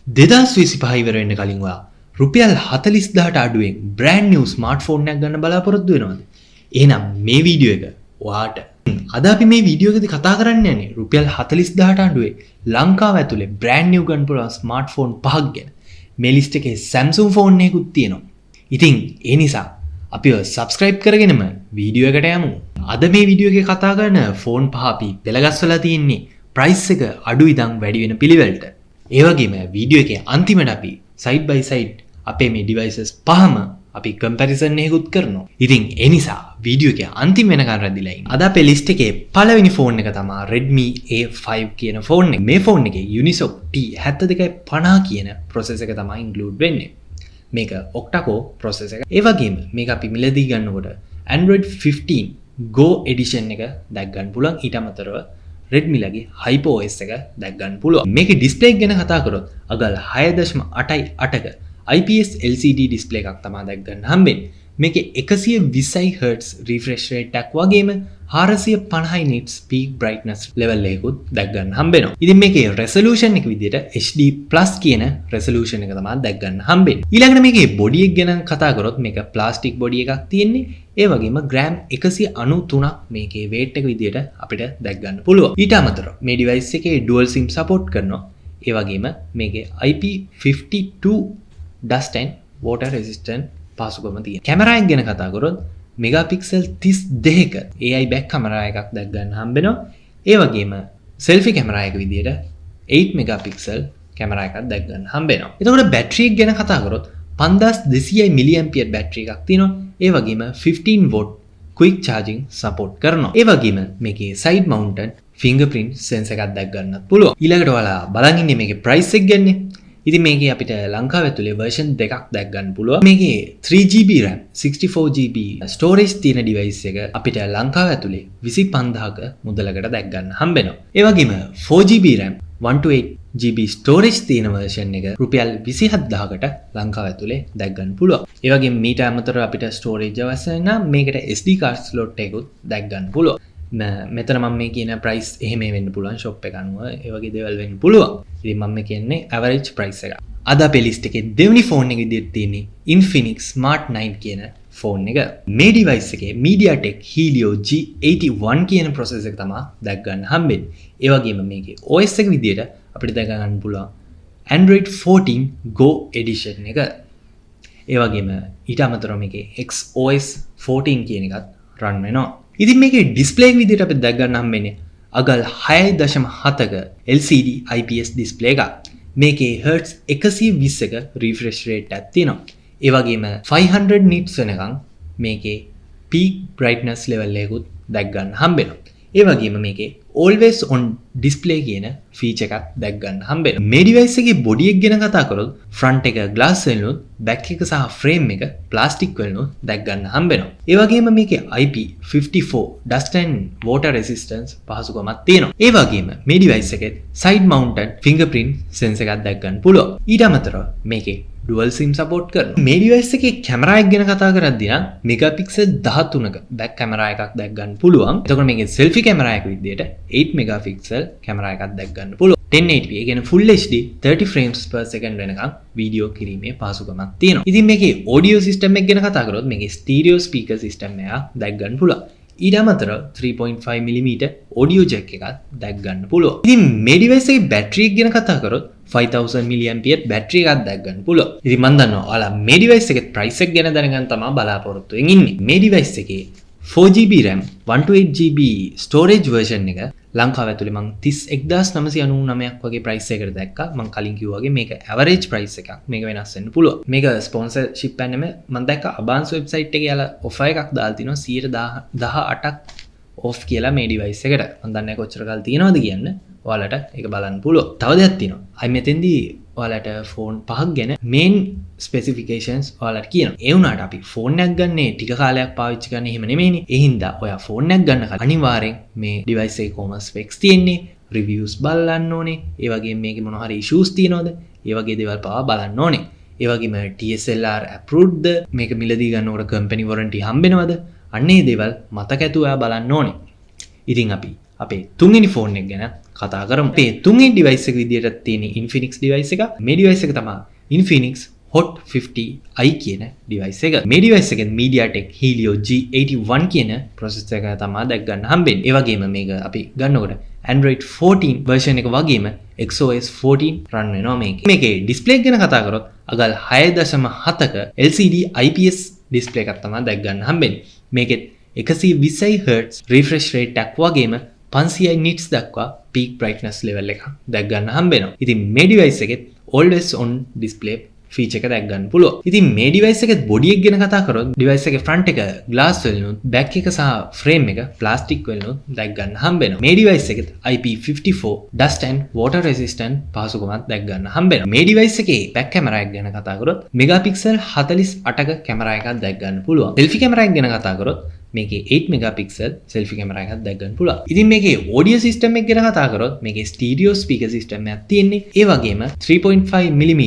2025 ඉවර වෙන්න කලින් ඔයා රුපියල් 40000ට අඩුවෙන් බ්‍රෑන්ඩ් නිව් ස්මාර්ට්ෆෝන් එකක් ගන්න බලාපොරොත්තු වෙනවද? එහෙනම් මේ වීඩියෝ එක ඔයාට. අද අපි මේ වීඩියෝ එකේදී කතා කරන්න යන්නේ රුපියල් 40000ට අඩුවේ ලංකාව ඇතුලේ බ්‍රෑන්ඩ් නිව් ගන්න පුළුවන් ස්මාර්ට්ෆෝන් පහක් ගැන. මේ ලිස්ට් එකේ Samsung ෆෝන් එකකුත් තියෙනවා. ඉතින් ඒ නිසා අපිව subscribe කරගෙනම වීඩියෝ එකට යමු. අද මේ වීඩියෝ එකේ කතා කරන ෆෝන් පහ අපි පෙළගස්වලා තියෙන්නේ price එක අඩු ඉඳන් වැඩි වෙන පිළිවෙලට. ඒ වගේම වීඩියෝ එකේ අන්තිමට අපි side by side අපේ මේ devices පහම අපි comparison එකකුත් කරනවා. ඉතින් ඒ නිසා වීඩියෝ එකේ අන්තිම වෙනකන් රැඳිලා ඉන්න. අද අපේ list එකේ පළවෙනි ෆෝන් එක තමයි Redmi A5 කියන ෆෝන් එක. මේ ෆෝන් එකේ Unisoc T7250 කියන processor එක තමයි include වෙන්නේ. මේක octa-core processor එක. ඒ වගේම මේක අපි මිලදී ගන්නකොට Android 15 Go edition එක දැක් ගන්න පුළුවන්. ඊට අමතරව Redmi ලගේ HyperOS එක දැක් ගන්න පුළුවන්. මේකේ display එක ගැන කතා කරොත් අගල් 6.88ක IPS LCD display එකක් තමයි දැක් ගන්න හම්බෙන්නේ. මේකේ 120 Hz refresh rate එකක් වගේම 450 nits peak brightness level එකකුත් දැක් ගන්න හම්බෙනවා. ඉතින් මේකේ resolution එක විදිහට HD+ කියන resolution එක තමයි දැක් ගන්න හම්බෙන්නේ. ඊළඟට මේකේ body එක ගැන කතා කරොත් මේක plastic body එකක් තියෙන්නේ. ඒ වගේම gram 193ක් මේකේ weight එක විදිහට අපිට දැක් ගන්න පුළුවන්. ඊට අමතරව මේ device එකේ dual sim support කරනවා. ඒ වගේම මේකේ IP52 dust and water resistant පාසුකම තියෙනවා. කැමරා එක ගැන කතා කරොත් මෙගාපික්සල් 32ක AI back කැමරා එකක් දැක් ගන්න හම්බෙනවා. ඒ වගේම selfie කැමරා එක විදිහට 8 මෙගාපික්සල් කැමරා එකක් දැක් ගන්න හම්බෙනවා. එතකොට බැටරි එක ගැන කතා කරොත් 5200 mAh බැටරි එකක් තියෙනවා. ඒ වගේම 15 watt quick charging support කරනවා. ඒ වගේම මේකේ side mounted fingerprint sensor එකක් දැක් ගන්නත් පුළුවන්. ඊළඟට ඔයාලා බලන් ඉන්නේ මේකේ price එක ගැන. ඉතින් මේකේ අපිට ලංකාව ඇතුලේ version දෙකක් දැක් ගන්න පුළුවන්. මේකේ 3GB RAM 64GB storage තියෙන device එක අපිට ලංකාව ඇතුලේ 25000ක මුදලකට දැක් ගන්න හම්බෙනවා. ඒ වගේම 4GB RAM 128GB storage තියෙන version එක රුපියල් 27000කට ලංකාව ඇතුලේ දැක් ගන්න පුළුවන්. ඒ වගේම මීට අමතරව අපිට storage අවශ්‍ය නම් මේකට SD card slot එකකුත් දැක් ගන්න පුළුවන්. මෙතන මම මේ කියන price එහෙම වෙන්න පුළුවන් shop එක අනුව ඒ වගේ දේවල් වෙන්න පුළුවන්. ඉතින් මම කියන්නේ average price එක. අද අපේ list එකේ දෙවෙනි ෆෝන් එක විදිහට තියෙන්නේ Infinix Smart 9 කියන ෆෝන් එක. මේ device එකේ MediaTek Helio G81 කියන processor එක තමයි දැක් ගන්න හම්බෙන්නේ. ඒ වගේම මේකේ OS එක විදිහට අපිට දැක ගන්න පුළුවන් Android 14 Go edition එක. ඒ වගේම ඊට අමතරව මේකේ XOS 14 කියන එකත් run වෙනවා. ඉතින් මේකේ display එක විදිහට අපිට දැක් ගන්න හම්බෙන්නේ අගල් 6.7ක LCD IPS display එකක්. මේකේ Hz 120ක refresh rate එකක් තියෙනවා. ඒ වගේම 500 nits වෙනකන් මේකේ peak brightness level එකකුත් දැක් ගන්න හම්බෙනවා. ඒ වගේම මේකේ always on display කියන feature එකක් දැක් ගන්න හම්බෙනවා. මේ device එකේ body එක ගැන කතා කරොත් front එක glass වලිනුත් back එක සහ frame එක plastic වලිනුත් දැක් ගන්න හම්බෙනවා. ඒ වගේම මේකේ IP54 dust and water resistance පහසුකමක් තියෙනවා. ඒ වගේම මේ device එකේ side mounted fingerprint sensor එකක් දැක් ගන්න පුළුවන්. ඊට අමතරව මේකේ dual sim support කරනවා. මේ device එකේ කැමරා එක ගැන කතා කරද්දී නම් මෙගාපික්සල් 13ක back කැමරා එකක් දැක් ගන්න පුළුවන්. එතකොට මේකේ selfie කැමරා එක විදිහට 8 මෙගාපික්සල් කැමරා එකක් දැක් ගන්න පුළුවන්. 1080p ඒ කියන්නේ full HD 30 frames per second වෙනකම් වීඩියෝ කිරීමේ පහසුකමක් තියෙනවා. ඉතින් මේකේ audio system එක ගැන කතා කරොත් මේකේ stereo speaker system එකක් දැක් ගන්න පුළුවන්. ඊට අමතරව 3.5mm audio jack එකක් දැක් ගන්න පුළුවන්. ඉතින් මේ device එකේ battery එක ගැන කතා කරොත් 5000 mAh battery එකක් දැක් ගන්න පුළුවන්. ඉතින් මම දන්නවා ඔයාලා මේ device එකේ price එක ගැන දැනගන්න තමයි බලාපොරොත්තු වෙමින් ඉන්නේ. මේ device එකේ 4GB RAM 128GB storage version එක ලංකාව ඇතුලේ මම 31999ක් වගේ price එකකට දැක්කා. මම කලින් කිව්වා වගේ මේක average price එකක්. මේක වෙනස් වෙන්න පුළුවන්. මේක sponsorship එක නෙමෙයි. මම දැක්කා Abans website එකේ යාලා offer එකක් දාලා තිනවා 18ක් off කියලා මේ device එකට. මම දන්නේ නැහැ කොච්චර කාල තියෙනවද කියන්න. ඔයාලට ඒක බලන්න පුළුවන්. තව දෙයක් තියෙනවා. අයි මෙතෙන්දී ඔයාලට ෆෝන් පහක් ගැන main specifications ඔයාලට කියනවා. ඒ වුණාට අපි ෆෝන් එකක් ගන්නේ ටික කාලයක් පාවිච්චි කරන්න එහෙම නෙමෙයිනේ. ඒ හින්දා ඔයා ෆෝන් එකක් ගන්න කලින් අනිවාර්යෙන් මේ device එකේ කොහොම specs තියෙන්නේ, reviews බලන්න ඕනේ. ඒ වගේම මේකේ මොන හරි issues තියෙනවද? ඒ වගේ දේවල් පවා බලන්න ඕනේ. ඒ වගේම TSLR approved ද? මේක මිලදී ගන්නකොට company warranty හම්බෙනවද? අන්න ඒ දේවල් මතක ඇතුව ඔයා බලන්න ඕනේ. ඉතින් අපි අපේ තුන්වෙනි ෆෝන් එක ගැන කතා කරමු. අපේ තුන්වෙනි ඩිවයිස් එක විදියට තියෙන Infinix ඩිවයිස් එක. මේ ඩිවයිස් එක තමයි Infinix Hot 50i කියන ඩිවයිස් එක. මේ ඩිවයිස් එකෙන් MediaTek Helio G81 කියන ප්‍රොසෙසර් එක තමයි දැක් ගන්න හම්බෙන්නේ. ඒ වගේම මේක අපි ගන්නකොට Android 14 version එක වගේම XOS 14 run වෙනවා මේකේ. මේකේ ඩිස්ප්ලේ එක ගැන කතා කරොත් අගල් 6.7ක LCD IPS ඩිස්ප්ලේ එකක් තමයි දැක් ගන්න හම්බෙන්නේ. මේකෙත් 120 Hz refresh rate එකක් වගේම 500 nits දක්වා peak brightness level එකක් දැක් ගන්න හම්බෙනවා. ඉතින් මේ ඩිවයිස් එකෙත් always on display ෆීචර් එක දැක් ගන්න පුළුවන්. ඉතින් මේ ඩිවයිස් එකේ බොඩි එක ගැන කතා කරොත් ඩිවයිස් එකේ ෆ්‍රන්ට් එක glass වලිනුත් බෑක් එක සහ ෆ්‍රේම් එක ප්ලාස්ටික් වලිනුත් දැක් ගන්න හම්බෙනවා. මේ ඩිවයිස් එකේ IP54 dust and water resistant පහසුකමක් දැක් ගන්න හම්බෙනවා. මේ ඩිවයිස් එකේ බෑක් කැමරා එක ගැන කතා කරොත් මෙගාපික්සල් 48ක කැමරා එකක් දැක් ගන්න පුළුවන්. සෙල්ෆි කැමරා එක ගැන කතා කරොත් මේකේ 8 මෙගාපික්සල් සෙල්ෆි කැමරා එකක් දැක් ගන්න පුළුවන්. ඉතින් මේකේ ඔඩියෝ සිස්ටම් එක ගැන කතා කරොත් මේකේ ස්ටීරියෝ ස්පීකර් සිස්ටම් එකක් තියෙන්නේ. ඒ වගේම 3.5 mm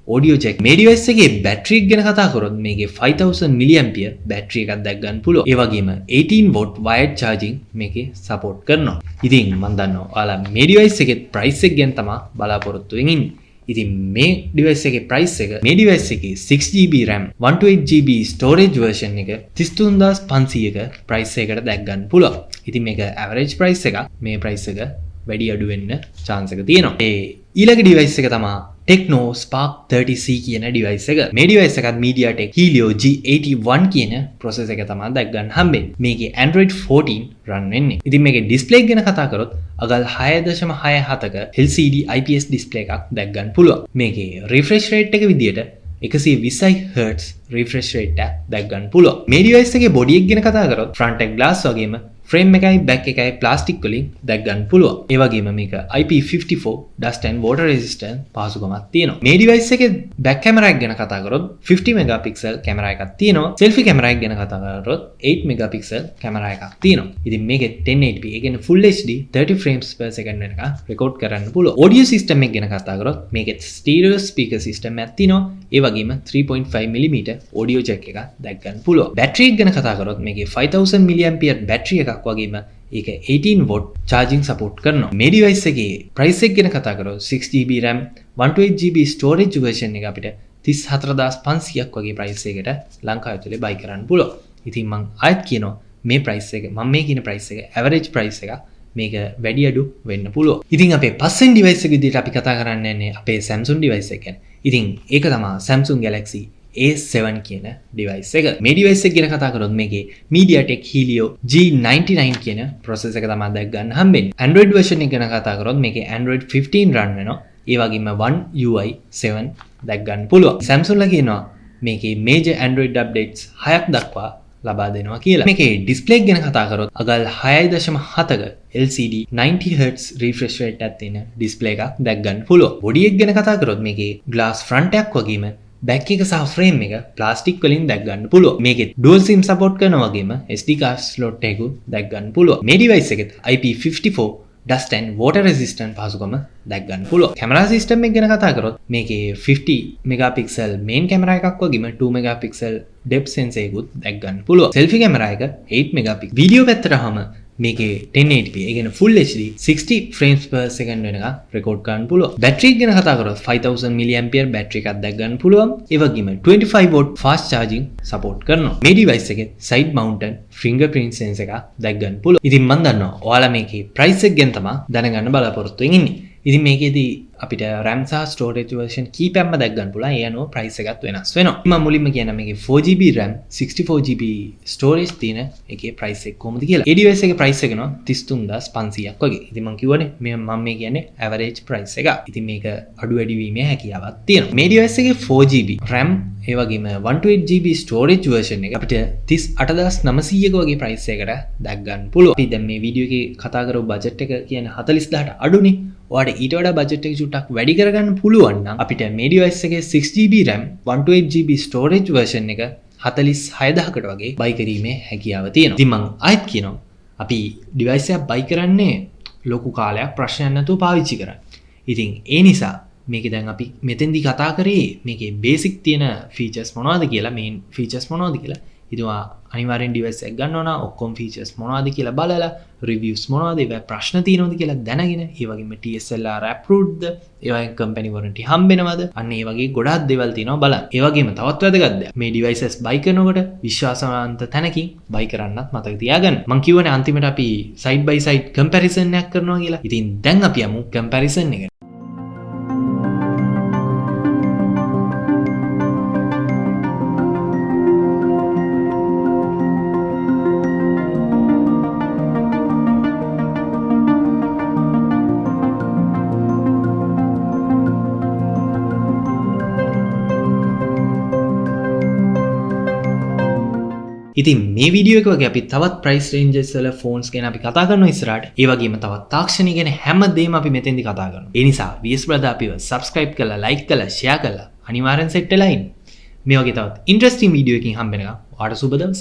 audio jack. මේ device එකේ battery එක ගැන කතා කරොත් මේකේ 5000 mAh battery එකක් දැක් ගන්න පුළුවන්. ඒ වගේම 18 watt wired charging මේකේ support කරනවා. ඉතින් මම දන්නවා ඔයාලා මේ device එකේ price එක ගැන තමයි බලාපොරොත්තු වෙමින් ඉන්නේ. ඉතින් මේ device එකේ price එක මේ device එකේ 6GB RAM 128GB storage version එක 33500ක price එකකට දැක් ගන්න පුළුවන්. ඉතින් මේක average price එකක්. මේ price එක වැඩි අඩු වෙන්න chance එක තියෙනවා. ඒ ඊළඟ device එක තමයි Tecno Spark 30C කියන device එක. මේ device එකත් MediaTek Helio G81 කියන processor එක තමයි දැක් ගන්න හම්බෙන්නේ. මේකේ Android 14 run වෙන්නේ. ඉතින් මේකේ display එක ගැන කතා කරොත් අගල් 6.67ක LCD IPS display එකක් දැක් ගන්න පුළුවන්. මේකේ refresh rate එක විදියට 120 Hz refresh rate එක දැක් ගන්න පුළුවන්. මේ device එකේ body එක ගැන කතා කරොත් front එක glass වගේම frame එකයි back එකයි plastic වලින් දැක් ගන්න පුළුවන්. ඒ වගේම මේක IP54 dust and water resistant පහසුකමක් තියෙනවා. මේ device එකේ back camera එක ගැන කතා කරොත් 50 megapixel camera එකක් තියෙනවා. selfie camera එක ගැන කතා කරොත් 8 megapixel camera එකක් තියෙනවා. ඉතින් මේකේ 1080p ඒ කියන්නේ full HD 30 frames per second වෙනකන් record කරන්න පුළුවන්. audio system එක ගැන කතා කරොත් මේකේ stereo speaker system එකක් තියෙනවා. ඒ වගේම 3.5 mm audio jack එකක් දැක් ගන්න පුළුවන්. battery එක ගැන කතා කරොත් මේකේ 5000 mAh battery එකක් වගේම ඒක 18 watt charging support කරනවා. මේ device එකේ price එක ගැන කතා කරොත් 6GB RAM 128GB storage version එක අපිට 34500ක් වගේ price එකකට ලංකාව ඇතුලේ buy කරන්න පුළුවන්. ඉතින් මම ආයෙත් කියනවා මේ price එක මම මේ කියන price එක average price එක මේක වැඩි අඩු වෙන්න පුළුවන්. ඉතින් අපේ පස්වෙනි device එක විදිහට අපි කතා කරන්න යන්නේ අපේ Samsung device එක ගැන. ඉතින් ඒක තමයි Samsung Galaxy A7 කියන device එක. මේ device එක ගැන කතා කරොත් මේකේ MediaTek Helio G99 කියන processor එක තමයි දැක් ගන්න හම්බෙන්නේ. Android version එක ගැන කතා කරොත් මේකේ Android 15 run වෙනවා. ඒ වගේම One UI 7 දැක් ගන්න පුළුවන්. Samsung ලා කියනවා මේකේ major Android updates 6ක් දක්වා ලබා දෙනවා කියලා. මේකේ display එක ගැන කතා කරොත් අගල් 6.7ක LCD 90Hz refresh rate එකක් තියෙන display එකක් දැක් ගන්න පුළුවන්. body එක ගැන කතා කරොත් මේකේ glass front එකක් වගේම back එක සහ frame එක plastic වලින් දැක් ගන්න පුළුවන්. මේකේ dual sim support කරනවා වගේම SD card slot එකකුත් දැක් ගන්න පුළුවන්. මේ device එකෙත් IP54 dust and water resistant පහසුකම දැක් ගන්න පුළුවන්. camera system එක ගැන කතා කරොත් මේකේ 50 megapixel main camera එකක් වගේම 2 megapixel depth sensor එකකුත් දැක් ගන්න පුළුවන්. selfie camera එක 8 megapixel. video පැත්තටම මේකේ 1080p ඒ කියන්නේ full HD 60 frames per second වෙනකන් record කරන්න පුළුවන්. battery එක ගැන කතා කරොත් 5000 mAh battery එකක් දැක් ගන්න පුළුවන්. ඒ වගේම 25 watt fast charging support කරනවා. මේ device එකේ side mounted fingerprint sensor එකක් දැක් ගන්න පුළුවන්. ඉතින් මම දන්නවා ඔයාලා මේකේ price එක ගැන තමයි දැනගන්න බලාපොරොත්තු වෙන්නේ ඉන්නේ. ඉතින් මේකේදී අපිට RAM සහ storage version කීපයක්ම දැක් ගන්න පුළුවන්. ඒ අනුව price එකත් වෙනස් වෙනවා. මම මුලින්ම කියන මේකේ 4GB RAM 64GB storage තියෙන එකේ price එක කොහොමද කියලා. ඒ device එකේ price එක නෝ 33500ක් වගේ. ඉතින් මම කියවනේ මම මේ කියන්නේ average price එක. ඉතින් මේක අඩු වැඩි වීමේ හැකියාවක් තියෙනවා. මේ device එකේ 4GB RAM ඒ වගේම 128GB storage version එක අපිට 38900ක වගේ price එකකට දැක් ගන්න පුළුවන්. අපි දැන් මේ වීඩියෝ එකේ කතා කරපු budget එක කියන්නේ 40000ට අඩුනේ. ඔයාලට ඊට වඩා budget එක චුට්ටක් වැඩි කරගන්න පුළුවන් නම් අපිට මේ device එකේ 6GB RAM 128GB storage version එක 46000කට වගේ buy කිරීමේ හැකියාව තියෙනවා. ඉතින් මම ආයෙත් කියනවා අපි device එකක් buy කරන්නේ ලොකු කාලයක් ප්‍රශ්නයක් නැතුව පාවිච්චි කරන්න. ඉතින් ඒ නිසා මේකේ දැන් අපි මෙතෙන්දී කතා කරේ මේකේ basic තියෙන features මොනවද කියලා main features මොනවද කියලා. ඉතින් අනිවාර්යෙන් ඩිවයිස් එක ගන්න ඕන ඔක්කොම ෆීචර්ස් මොනවද කියලා බලලා රිවිව්ස් මොනවද ඒවා ප්‍රශ්න තියෙනවද කියලා දැනගෙන ඒ වගේම TSLR approved ඒ වගේම කම්පැනි වොරන්ටි හම්බෙනවද අන්න ඒ වගේ ගොඩාක් දේවල් තියෙනවා බලන්න. ඒ වගේම තවත් වැදගත් දෙයක් මේ ඩිවයිසස් බයි කරනකොට විශ්වාසවන්ත තැනකින් බයි කරන්නත් මතක තියාගන්න. මම කියවනේ අන්තිමට අපි සයිඩ් බයි සයිඩ් කම්පැරිසන් එකක් කරනවා කියලා. ඉතින් දැන් අපි යමු කම්පැරිසන් එකට. ඉතින් මේ වීඩියෝ එක වගේ අපි තවත් ප්‍රයිස් රේන්ජස් වල ෆෝන්ස් ගැන අපි කතා කරනවා ඉස්සරහට. ඒ වගේම තවත් තාක්ෂණය ගැන හැමදේම අපි මෙතෙන්දි කතා කරනවා. ඒ නිසා VS Brother අපිව subscribe කරලා like කරලා share කරලා අනිවාර්යෙන් set වෙලා ඉන්න. මේ වගේ තවත් interesting වීඩියෝ එකකින් හම්බ වෙනකම් ඔයාලට සුබ දවසක්.